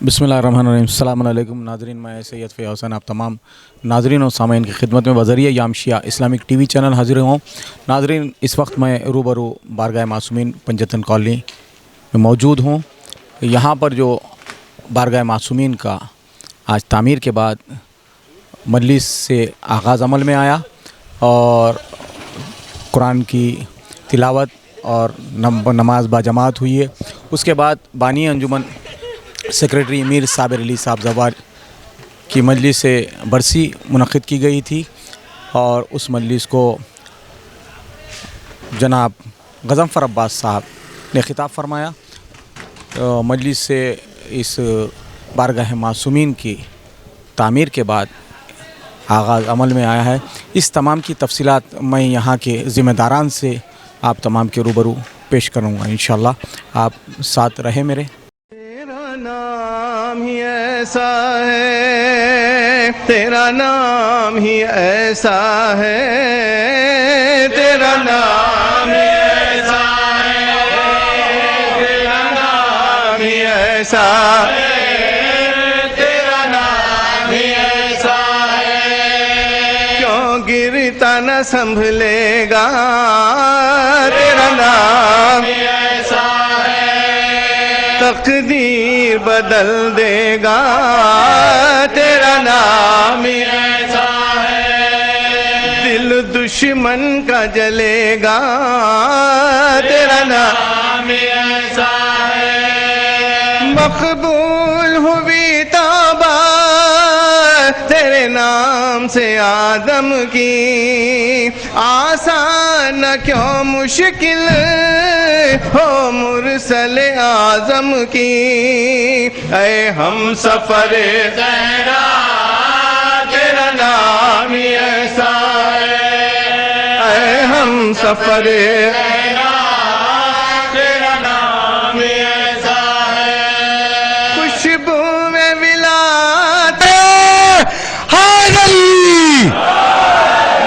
बिस्मिल्लाहिर्रहमानिर्रहीम। अस्सलाम वालेकुम नाज़रीन, मैं सैयद फ़ैज़ हुसैन आप तमाम नाज़रीन और सामीन की खिदमत में बज़रिया यामशिया इस्लामिक टीवी चैनल हाज़िर हूँ। नाज़रीन, इस वक्त मैं रूबरू बारगाह मासूमीन पंजतन कॉलोनी में मौजूद हूँ। यहाँ पर जो बारगाह मासूमीन का आज तामीर के बाद मजलिस से आगाज़ अमल में आया और कुरान की तिलावत और नमाज बाजमात हुई है। उसके बाद बानी अंजुमन सेक्रेटरी मीर साबिर अली साहब ज़वार की मजलिस से बरसी मुनक़िद की गई थी और उस मजलिस को जनाब गज़नफ़र अब्बास साहब ने ख़िताब फरमाया। मजलिस से इस बारगाह मासूमीन की तामीर के बाद आगाज़ अमल में आया है। इस तमाम की तफसीलात मैं यहाँ के ज़िम्मेदारान से आप तमाम के रूबरू पेश करूँगा इंशाअल्लाह। आप साथ रहे मेरे। तेरा नाम ही ऐसा है, तेरा नाम ही ऐसा है, तेरा नाम ही ऐसा है, तेरा नाम ही ऐसा है, तेरा नाम ही ऐसा है। क्यों गिरता न संभलेगा, तेरा नाम ही ऐसा है। तकदीर बदल देगा, तेरा नाम ही ऐसा है। दिल दुश्मन का जलेगा, तेरा नाम ही ऐसा है। मकबूल हुई तौबा तेरे नाम से आदम की, आसान न क्यों मुश्किल हो मुरसल आजम की। ऐ हम सफरे ज़हरा तेरा नाम ही ऐसा है, ऐ हम सफरे ज़हरा तेरा नाम ही ऐसा है। खुशबू में विलायत हैदरी,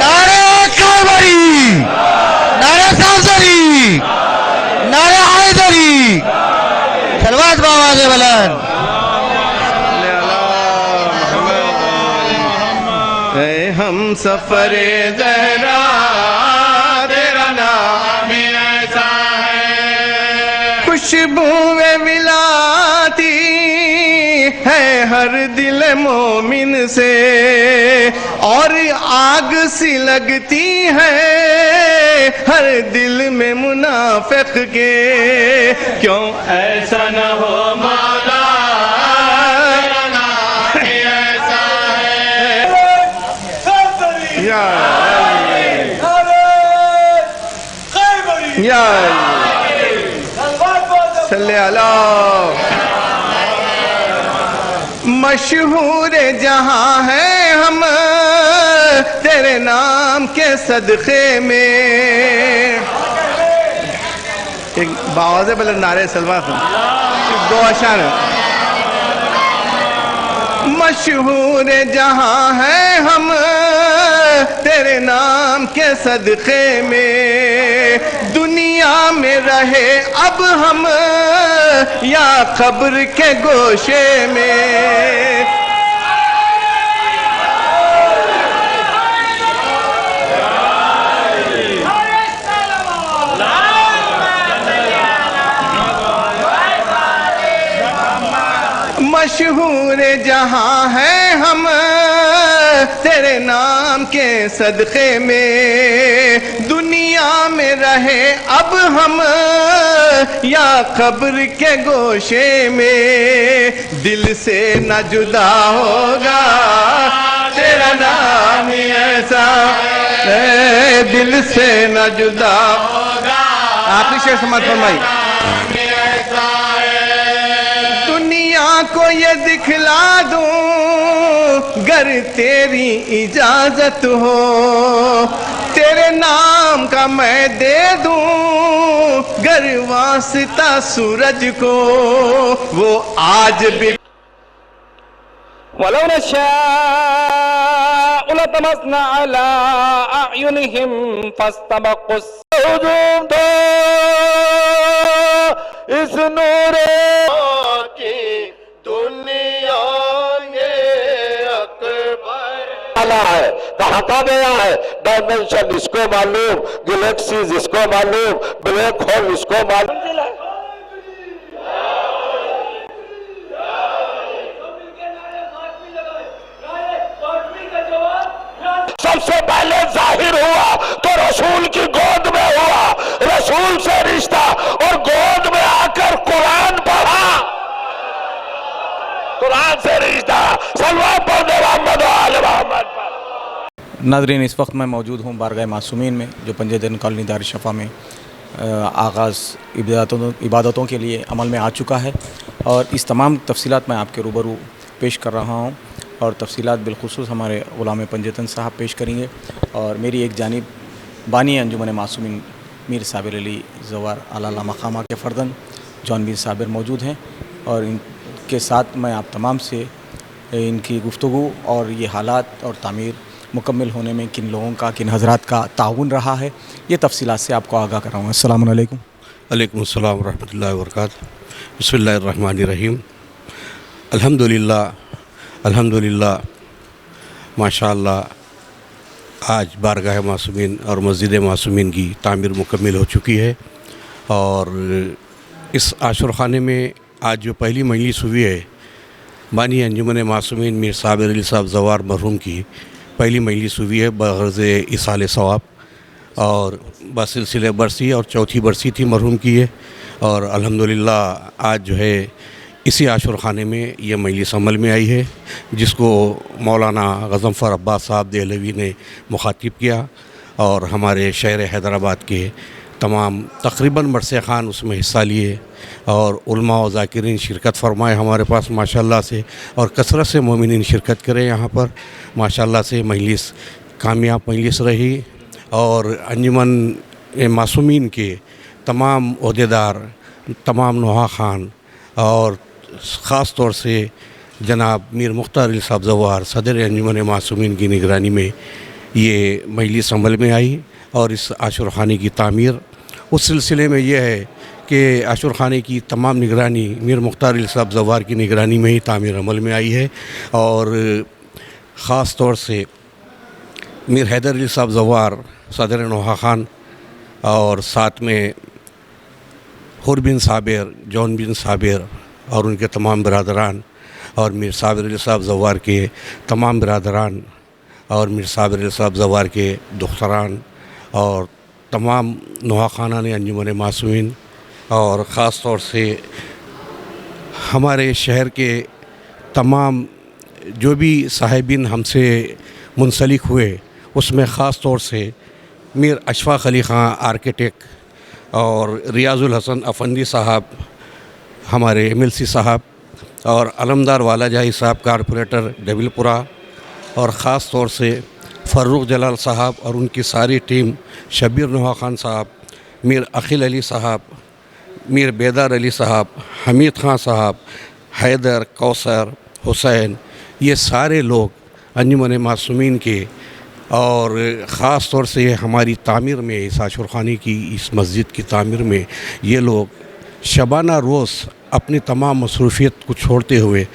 नारे काबरी, नारे काज़री, नारे हैदरी, सलवात बावाज़ बुलंद। ऐ हम सफरे ज़हरा तेरा नाम ही ऐसा है। खुशबू में मिलाती है हर दिल मोमिन से, और आग सी लगती है हर दिल में मुनाफिक के। क्यों ऐसा न हो मौला, तेरा नाम ही ऐसा है। या या सल्ले अला। मशहूर जहां है हम तेरे नाम के सदक़े में। एक बावाज़े बल नारे सलवात दो अशार। मशहूर जहां है हम तेरे नाम के सदक़े में। दुनिया में रहे अब हम या कब्र के गोशे में। मशहूर जहां है हम तेरे नाम के सदक़े में। दुनिया में रहे अब हम या कब्र के गोशे में। दिल से न जुदा होगा तेरा नाम ही ऐसा है, दिल से न जुदा होगा। आखिरी शेर समाप्त फरमाई। को ये दिखला दूं गर तेरी इजाजत हो, तेरे नाम का मैं दे दूं गर वास्ता सूरज को। वो आज भी वलौ नशाअ लतमस्ना अला अयुनिहिम फस्तबक़ुस सुजूद। इस नूरे की दुनिया मिला है, कहाँ का गया है, डायमेंशन इसको मालूम, गैलेक्सीज इसको मालूम, ब्लैक होल इसको मालूम। सबसे पहले जाहिर हुआ तो रसूल की गोद में हुआ, रसूल से रिश्ता, और गोद में आकर कुरान पढ़ा, कुरान से रिश्ता, सलवात पढ़ने मोहम्मद और आले मोहम्मद पर। नाज़रीन, इस वक्त मैं मौजूद हूँ बारगाह मासूमीन में, जो पंजतन कॉलोनी दारुशफ़ा में आगाज़ इबादतों के लिए अमल में आ चुका है, और इस तमाम तफसीलात मैं आपके रूबरू पेश कर रहा हूँ, और तफसीलात बिलखुसूस हमारे ग़ुलाम पंजतन साहब पेश करेंगे। और मेरी एक जानिब बानी अंजुमन मासूमीन मीर साबिर अली ज़वार आला मकामा के फ़र्जंद जॉन बिन साबिर मौजूद हैं, और इनके साथ मैं आप तमाम से इनकी गुफ्तगू और ये हालात और तामीर मुकम्मल होने में किन लोगों का, किन हज़रात का ताउन रहा है, ये तफसीलात से आपको आगाह कराऊँगा। अस्सलामु अलैकुम। अलैकुम अस्सलाम व रहमतुल्लाहि व बरकातुहू। बिस्मिल्लाहिर रहमानिर रहीम। अल्हम्दुलिल्लाह माशाअल्लाह आज बारगाह मासूमीन और मस्जिद मासूमीन की तामीर मुकम्मल हो चुकी है, और इस आशुर खाने में आज जो पहली मजलिस हुई है बानी अंजुमन मासूमीन मीर साबिर अली साहब ज़वार मरहूम की पहली मजलिस हुई है बग़र्ज़ इसाले सवाब, और बसिलसिले बरसी और चौथी बरसी थी मरहूम की है। और अल्हम्दुलिल्लाह आज जो है इसी आशुर खाने में ये मजलिस अमल में आई है, जिसको मौलाना गज़नफ़र अब्बास साहब देहलवी ने मुखातिब किया, और हमारे शहर हैदराबाद के तमाम तकरीबन मरसे ख़ान उसमें हिस्सा लिए, और उलमा व ज़ाकिरीन शिरकत फरमाए हमारे पास माशाअल्लाह से, और कसरत से मोमिनीन शिरकत करें यहाँ पर माशाअल्लाह से। मजलिस कामयाब मजलिस रही, और अंजुमन मासूमीन के तमाम ओहदेदार, तमाम नुहा खान, और ख़ास तौर से जनाब मीर मुख्तार अली साहब ज़वार सदर अंजुमन मासूमीन की निगरानी में ये मजलिस अमल में आई, और इस आशुर खाने की तामीर उस सिलसिले में यह है कि आशुर खाने की तमाम निगरानी मीर मुख्तार अली साहब ज़वार की निगरानी में ही तामीर अमल में आई है, और ख़ास तौर से मीर हैदर अली साहब ज़वार सदर नोहा खान, और साथ में हुर बिन साबिर, जॉन बिन साबिर और उनके तमाम बरादरान, और मीर साबिर अली साहब ज़वार के तमाम बरादरान, और मीर साबिर अली साहब ज़वार के दुख्तरान, और तमाम नुहा खाना ने अंजुमन मासूमीन, और ख़ास तौर से हमारे शहर के तमाम जो भी साहिबीन हमसे मुंसलिक हुए, उसमें ख़ास तौर से मीर अशफाक़ अली ख़ां आर्किटेक्ट, और रियाज़ुल हसन अफंदी साहब हमारे MLC साहब, और अलमदार वालाजाही साहब कारपोरेटर डबिलपुरा, और ख़ास तौर से फ़र्रुख जलाल साहब और उनकी सारी टीम, शबीर नुहा खान साहब, मीर अखिल अली साहब, मीर बेदार अली साहब, हमीद ख़ान साहब, हैदर, कौसर, हुसैन, ये सारे लोग अंजुमन मासूमीन के, और ख़ास तौर से हमारी तामीर में, इस आशुर खाने की इस मस्जिद की तामीर में ये लोग शबाना रोज़ अपनी तमाम मसरूफ़ियत को छोड़ते हुए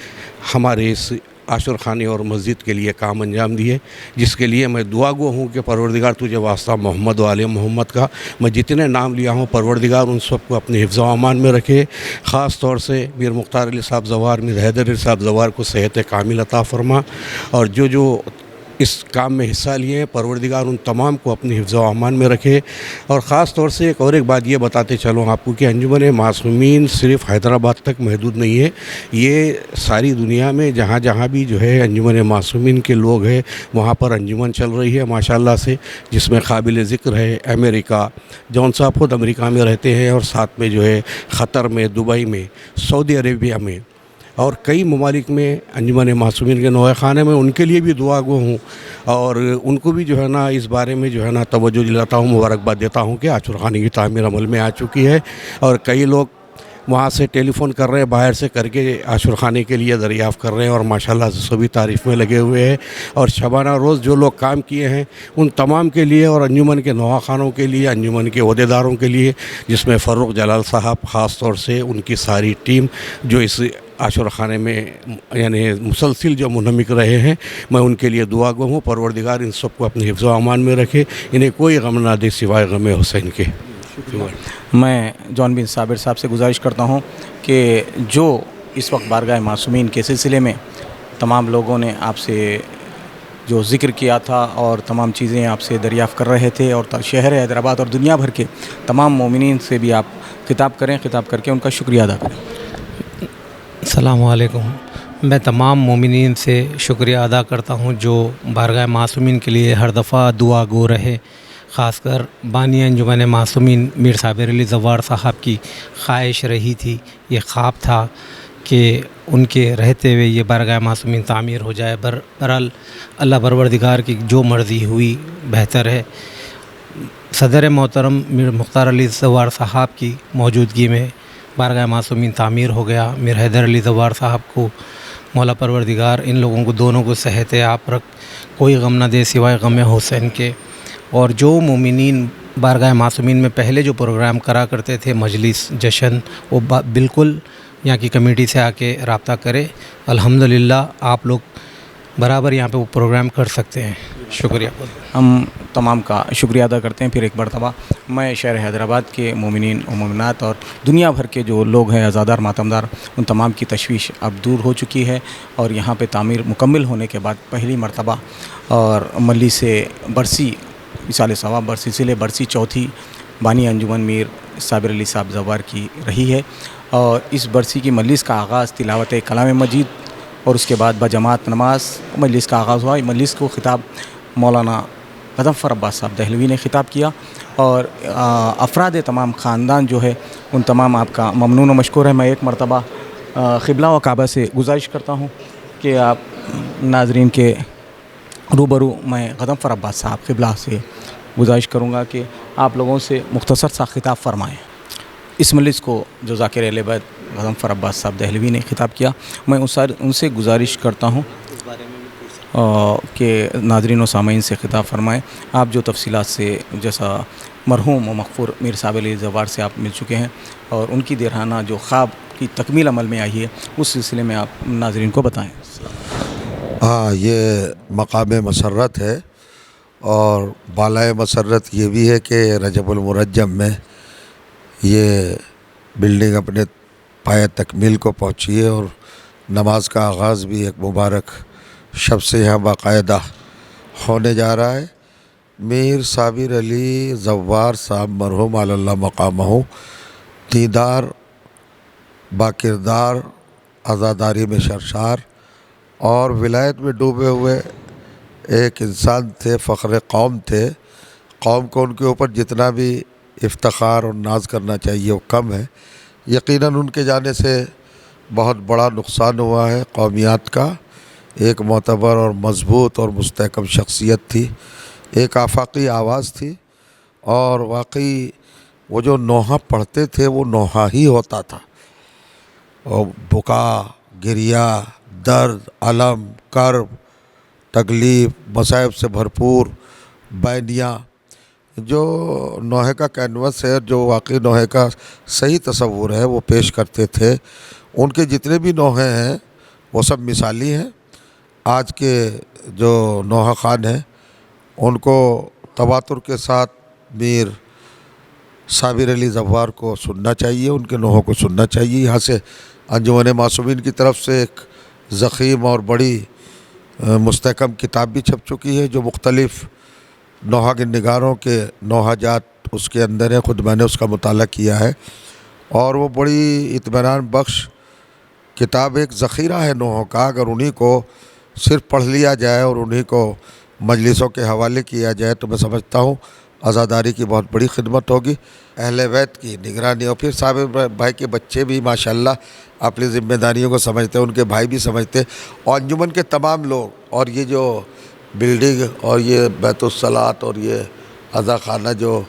हमारे इस आशुर खाने और मस्जिद के लिए काम अंजाम दिए, जिसके लिए मैं दुआ गो हूँ कि परवरदिगार तुझे वास्ता मोहम्मद व आले मोहम्मद का, मैं जितने नाम लिया हूँ परवरदिगार उन सब को अपने हिफ्ज़ व अमान में रखे। ख़ास तौर से मीर मुख्तार अली साहब ज़वार, मीर हैदर अली साहब ज़वार को सेहत कामिल अता फरमा, और जो इस काम में हिस्सा लिए हैं परवरदिगार उन तमाम को अपने हिफ्ज़ व अमान में रखे। और ख़ास तौर से एक बात ये बताते चलूँ आपको कि अंजुमन मासूमीन सिर्फ़ हैदराबाद तक महदूद नहीं है, ये सारी दुनिया में जहाँ जहाँ भी जो है अंजुमन मासूमीन के लोग हैं वहाँ पर अंजुमन चल रही है माशाअल्लाह से, जिसमें काबिल ज़िक्र है अमेरिका, जौन साहब खुद अमेरिका में रहते हैं, और साथ में जो है क़तर में, दुबई में, सऊदी अरेबिया में, और कई ममालिक में अंजुमन मासूमीन के नौए खाने में, उनके लिए भी दुआ गो हूँ, और उनको भी जो है ना इस बारे में जो है ना तवज्जो दिलाता हूँ, मुबारकबाद देता हूँ कि आशुर खाने की तामीर अमल में आ चुकी है। और कई लोग वहाँ से टेलीफ़ोन कर रहे हैं, बाहर से करके आशुर खाने के लिए दरियाफ़्त कर रहे हैं, और माशाअल्लाह से सभी तारीफ़ में लगे हुए हैं। और शबाना रोज़ जो लोग काम किए हैं उन तमाम के लिए, और अंजुमन के नौआ खानों के लिए, अंजुमन के ओहदेदारों के लिए, जिसमें फ़र्रुख जलाल साहब ख़ास तौर से उनकी सारी टीम जो इस عاشور خانے میں یعنی مسلسل جو منہمک رہے ہیں، میں ان کے لیے دعا گو ہوں، پروردگار ان سب کو اپنے حفظ و امان میں رکھے، انہیں کوئی غم نہ دے سوائے غم حسین کے۔ میں جان بن صابر صاحب سے گزارش کرتا ہوں کہ جو اس وقت بارگاہ معصومین کے سلسلے میں تمام لوگوں نے آپ سے جو ذکر کیا تھا اور تمام چیزیں آپ سے دریافت کر رہے تھے، اور شہر حیدرآباد اور دنیا بھر کے تمام مومنین سے بھی آپ خطاب کریں، خطاب کر کے ان کا شکریہ ادا کریں۔ السلام علیکم۔ میں تمام مومنین سے شکریہ ادا کرتا ہوں جو بارگاہ معصومین کے لیے ہر دفعہ دعا گو رہے، خاص کر بانی انجمن معصومین میر صابر علی زوار صاحب کی خواہش رہی تھی، یہ خواب تھا کہ ان کے رہتے ہوئے یہ بارگاہ معصومین تعمیر ہو جائے۔ برحال اللہ پروردگار کی جو مرضی ہوئی بہتر ہے۔ صدر محترم میر مختار علی زوار صاحب کی موجودگی میں بارگاہ معصومین تعمیر ہو گیا۔ میر حیدر علی زوار صاحب کو مولا پروردگار ان لوگوں کو دونوں کو صحت عاف رکھ، کوئی غم نہ دے سوائے غم حسین کے۔ اور جو مومنین بارگاہ معصومین میں پہلے جو پروگرام کرا کرتے تھے، مجلس، جشن، وہ بالکل یہاں کی کمیٹی سے آ کے رابطہ کرے۔ الحمدللہ آپ لوگ برابر یہاں پہ وہ پروگرام کر سکتے ہیں۔ شکریہ۔ ہم تمام کا شکریہ ادا کرتے ہیں پھر ایک مرتبہ۔ میں شہر حیدرآباد کے مومنین و مومنات اور دنیا بھر کے جو لوگ ہیں عزادار ماتمدار، ان تمام کی تشویش اب دور ہو چکی ہے، اور یہاں پہ تعمیر مکمل ہونے کے بعد پہلی مرتبہ اور ملی سے برسی مثال ثواب برسلسلے برسی چوتھی بانی انجمن میر صابر علی صاحب زوار کی رہی ہے، اور اس برسی کی مجلس کا آغاز تلاوت کلام مجید اور اس کے بعد بجماعت نماز مجلس کا آغاز ہوا۔ مجلس کو خطاب مولانا غضنفر عباس صاحب دہلوی نے خطاب کیا، اور افراد تمام خاندان جو ہے ان تمام آپ کا ممنون و مشکور ہے۔ میں ایک مرتبہ قبلہ و کعبہ سے گزارش کرتا ہوں کہ آپ ناظرین کے روبرو میں غضنفر عباس صاحب قبلہ سے گزارش کروں گا کہ آپ لوگوں سے مختصر سا خطاب فرمائیں۔ اس مجلس کو جو ذاکر اہل بیت غضنفر عباس صاحب دہلوی نے خطاب کیا، میں ان سے گزارش کرتا ہوں کہ ناظرین و سامعین سے خطاب فرمائیں۔ آپ جو تفصیلات سے جیسا مرحوم و مغفور میر صابر علی زوار سے آپ مل چکے ہیں، اور ان کی دیرانہ جو خواب کی تکمیل عمل میں آئی ہے، اس سلسلے میں آپ ناظرین کو بتائیں۔ ہاں، یہ مقام مسرت ہے، اور بالائے مسرت یہ بھی ہے کہ رجب المرجب میں یہ بلڈنگ اپنے پایہ تکمیل کو پہنچی ہے، اور نماز کا آغاز بھی ایک مبارک شب سے یہاں باقاعدہ ہونے جا رہا ہے۔ میر صابر علی زوار صاحب مرحوم علی اللہ مقامہ، دیندار، باکردار، عزاداری میں سرشار اور ولایت میں ڈوبے ہوئے ایک انسان تھے، فخر قوم تھے۔ قوم کو ان کے اوپر جتنا بھی افتخار اور ناز کرنا چاہیے وہ کم ہے۔ یقیناً ان کے جانے سے بہت بڑا نقصان ہوا ہے قومیات کا۔ ایک معتبر اور مضبوط اور مستحکم شخصیت تھی، ایک آفاقی آواز تھی، اور واقعی وہ جو نوحہ پڑھتے تھے وہ نوحہ ہی ہوتا تھا، اور بکا، گریہ، درد، علم، کرب، تکلیف، مصائب سے بھرپور بیانیہ، جو نوحے کا کینوس ہے، جو واقعی نوحے کا صحیح تصور ہے وہ پیش کرتے تھے۔ ان کے جتنے بھی نوحے ہیں وہ سب مثالی ہیں۔ آج کے جو نوحہ خان ہیں ان کو تواتر کے ساتھ میر صابر علی زوار کو سننا چاہیے، ان کے نوحوں کو سننا چاہیے۔ یہاں سے انجمن معصومین کی طرف سے ایک ضخیم اور بڑی مستحکم کتاب بھی چھپ چکی ہے، جو مختلف نوحہ کے نگاروں کے نوحہ جات اس کے اندر ہیں۔ خود میں نے اس کا مطالعہ کیا ہے، اور وہ بڑی اطمینان بخش کتاب، ایک ذخیرہ ہے نوحوں کا۔ اگر انہی کو صرف پڑھ لیا جائے اور انہی کو مجلسوں کے حوالے کیا جائے تو میں سمجھتا ہوں عزاداری کی بہت بڑی خدمت ہوگی، اہل بیت کی نگرانی۔ اور پھر صاحب بھائی کے بچے بھی ماشاءاللہ اپنی ذمہ داریوں کو سمجھتے ہیں، ان کے بھائی بھی سمجھتے، اور انجمن کے تمام لوگ۔ اور یہ جو بلڈنگ اور یہ بیت الصلاۃ اور یہ عزا خانہ جو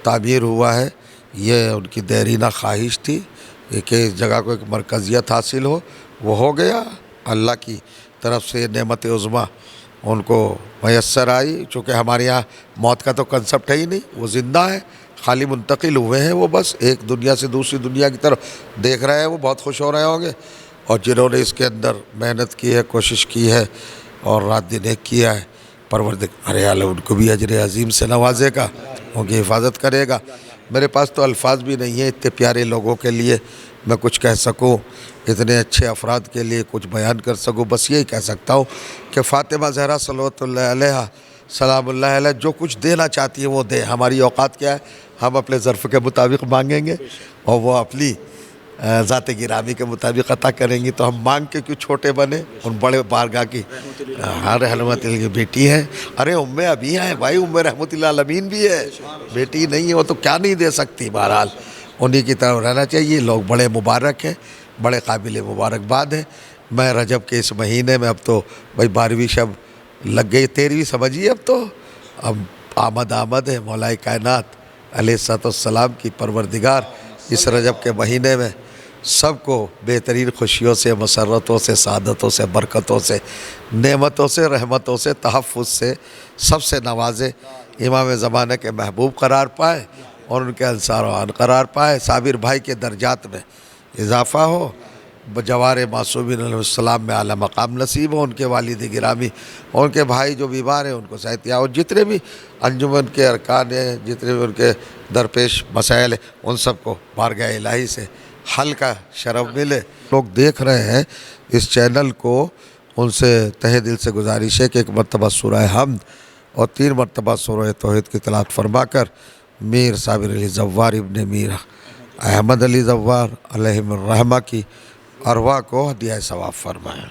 تعمیر ہوا ہے، یہ ان کی دیرینہ خواہش تھی کہ اس جگہ کو ایک مرکزیت حاصل ہو، وہ ہو گیا۔ اللہ کی طرف سے نعمت عظمیٰ ان کو میسر آئی۔ چونکہ ہمارے یہاں موت کا تو کنسپٹ ہے ہی نہیں، وہ زندہ ہے، خالی منتقل ہوئے ہیں، وہ بس ایک دنیا سے دوسری دنیا کی طرف دیکھ رہے ہیں، وہ بہت خوش ہو رہے ہوں گے۔ اور جنہوں نے اس کے اندر محنت کی ہے، کوشش کی ہے اور رات دن ایک کیا ہے، پروردگار عالم ان کو بھی اجر عظیم سے نوازے گا، ان کی حفاظت کرے گا۔ میرے پاس تو الفاظ بھی نہیں ہیں اتنے پیارے لوگوں کے لیے میں کچھ کہہ سکوں، اتنے اچھے افراد کے لیے کچھ بیان کر سکوں۔ بس یہی کہہ سکتا ہوں کہ فاطمہ زہرا صلوات اللہ علیہا سلام اللہ علیہ جو کچھ دینا چاہتی ہے وہ دے۔ ہماری اوقات کیا ہے، ہم اپنے ظرف کے مطابق مانگیں گے اور وہ اپنی ذات گرامی کے مطابق عطا کریں گی، تو ہم مانگ کے کیوں چھوٹے بنے؟ ان بڑے بارگاہ کی ہر رحمت اللہ کی بیٹی ہے۔ ارے ام ابی ہیں بھائی، ام رحمت اللہ العالمین بھی ہے، بیٹی نہیں ہے وہ تو کیا نہیں دے سکتی۔ بہرحال انہی کی طرف رہنا چاہیے۔ لوگ بڑے مبارک ہیں، بڑے قابل مبارکباد ہیں۔ میں رجب کے اس مہینے میں اب تو بھائی 12ویں شب لگ گئی، 13ویں سمجھیے اب آمد ہے مولا کائنات علیہ الصلوۃ والسلام کی پروردگار اس رجب کے مہینے میں سب کو بہترین خوشیوں سے، مسرتوں سے، سعادتوں سے، برکتوں سے، نعمتوں سے، رحمتوں سے، تحفظ سے سب سے نوازے، امام زمانہ کے محبوب قرار پائے اور ان کے انصار و عن قرار پائے، صابر بھائی کے درجات میں اضافہ ہو، جوار معصومین علیہ السلام میں اعلیٰ مقام نصیب ہو، ان کے والد گرامی اور ان کے بھائی جو بیمار ہیں ان کو صحت یاب، اور جتنے بھی انجمن کے ارکان ہیں، جتنے بھی ان کے درپیش مسائل ہیں، ان سب کو بارگاہ الہی سے حل کا شرف ملے۔ لوگ دیکھ رہے ہیں اس چینل کو، ان سے تہہ دل سے گزارش ہے کہ ایک مرتبہ سورہ حمد اور 3 مرتبہ سورہ توحید کی تلاوت فرما کر میر صابر علی زوار ابن میر احمد علی زوار علیہم الرحمہ کی ارواح کو ہدیہ ثواب فرمائیں۔